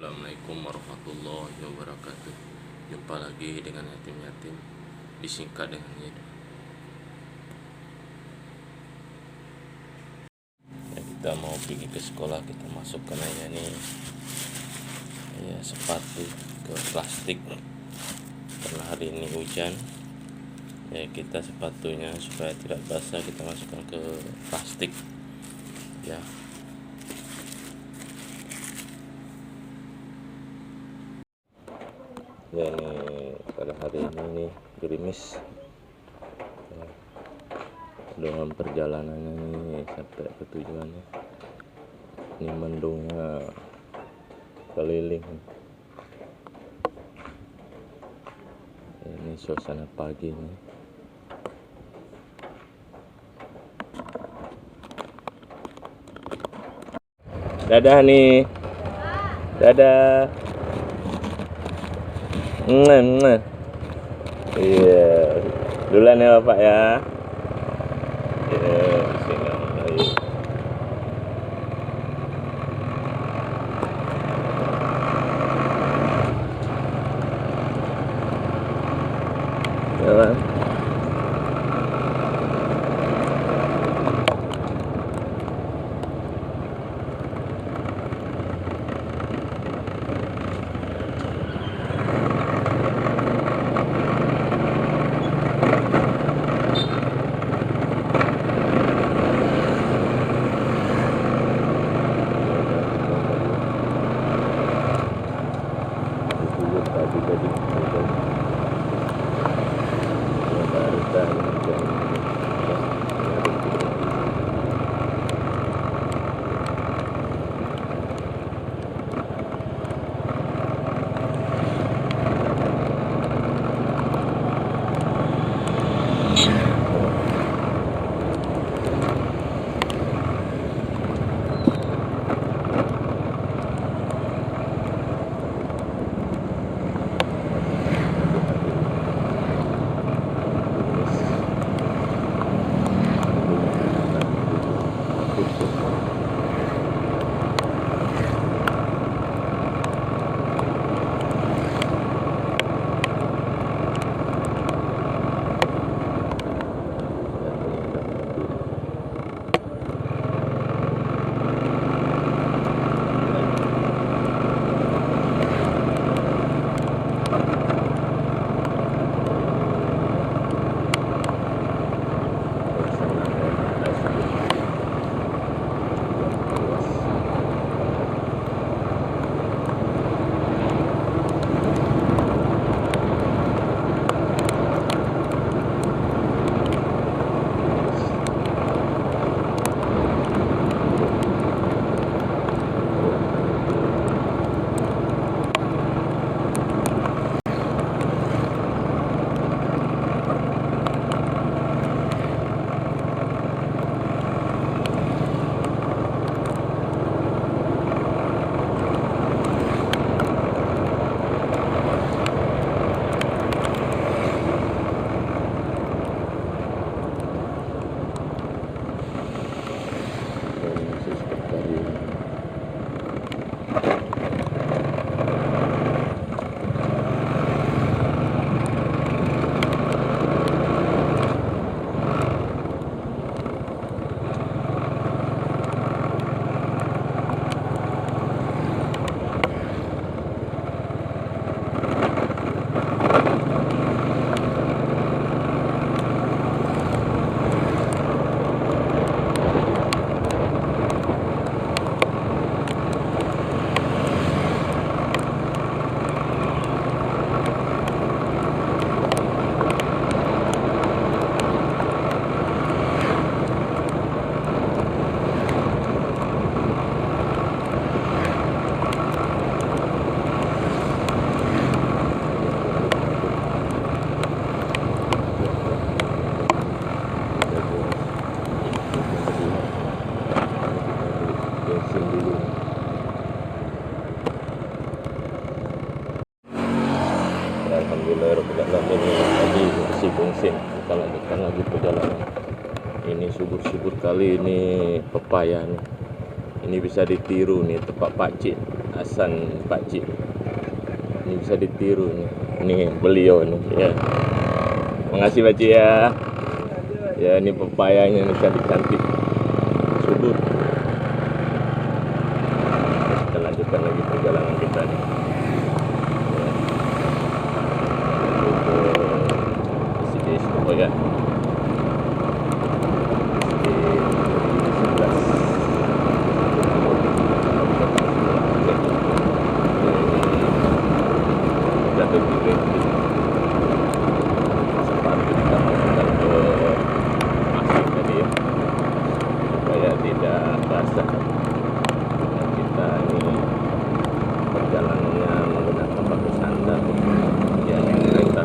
Assalamualaikum warahmatullahi wabarakatuh. Jumpa lagi dengan yatim-yatim, disingkat dengan YADU. Ya, kita mau pergi ke sekolah, kita masukkan aja nih ya, sepatu ke plastik karena hari ini hujan. Ya, kita sepatunya supaya tidak basah kita masukkan ke plastik ya. Ya, nih pada hari ini nih gerimis ya, dengan perjalanannya nih sampai ke tujuannya. Ini mendungnya keliling. Ini suasana pagi nih. Dadah nih. Dadah. Iya, duluan ya Bapak ya. Iya, sini lagi. Jalan. Alhamdulillahirobbilalamin, lagi bersih bensin, kita lanjutkan lagi perjalanan. Ini subur-subur kali ini pepaya nih Ini bisa ditiru nih, tempat Pakcik Hasan Pakcik. Ini bisa ditiru nih. Ini beliau nih ya. Makasih Pakcik ya. Ya ini pepayanya nih cantik-cantik. Subur. Kita lanjutkan lagi perjalanan kita nih. Di Solo ya. Tidak basah dan kita ini perjalanannya menggunakan pakai sandal ya kereta.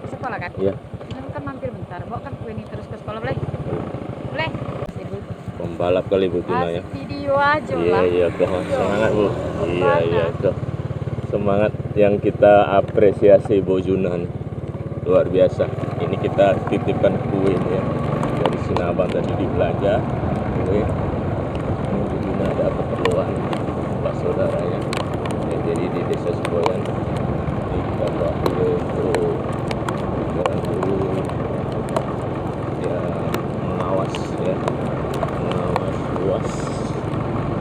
ke sekolah kan? Iya. Ini kan mampir bentar. Bawa kan kue ini terus ke sekolah boleh? Boleh. Pembalap kali Bu Juna ya. Video aja Iya lah. iya kok semangat Bu. Iya Mana? iya kok semangat yang kita apresiasi Bu Juna nih. Luar biasa. Ini kita titipkan kue ya dari Sinabang tadi di belanja kue. Ini Bu Juna ada keperluan Pak saudara ya. Jadi di Desa Semboyan ini kita bawa kue untuk jalan dulu ya, mengawas ya, mengawas luas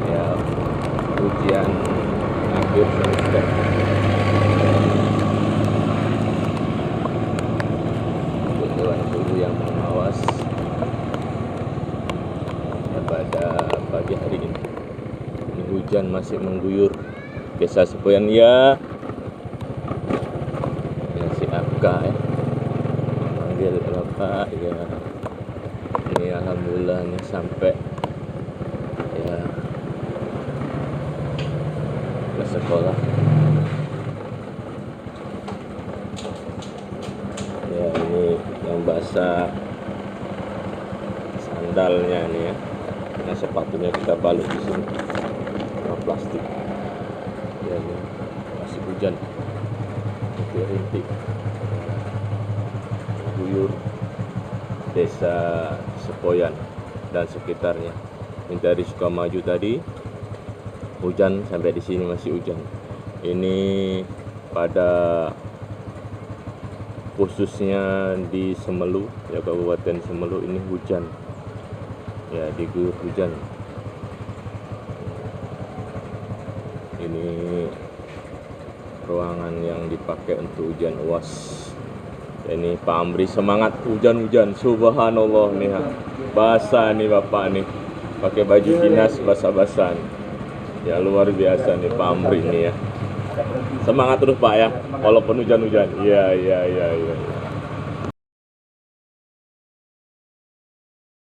ya ujian akhir semester. Jalan dulu yang mengawas ya, pada pagi hari ini. Ini hujan masih mengguyur Desa Semboyan ya. Si Abka ya manggil Bapak ya. Ini alhamdulillah nih sampai ya ke sekolah ya. Ini yang basah sandalnya nih ya. Nah sepatunya kita balut di sini sama plastik ya. Ini masih hujan rintik guyur Desa Semboyan dan sekitarnya. Ini dari Sukamaju tadi hujan sampai di sini masih hujan. Ini pada khususnya di Semelu ya, Kabupaten Semelu ini hujan ya, diguyur hujan. Ini ruangan yang dipakai untuk ujian UAS. Ini Pak Amri semangat hujan-hujan, subhanallah nih ha. Basah nih Bapak nih, pakai baju dinas basah-basah ya, luar biasa nih Pak Amri nih ya. Semangat terus Pak ya, walaupun hujan-hujan. Iya.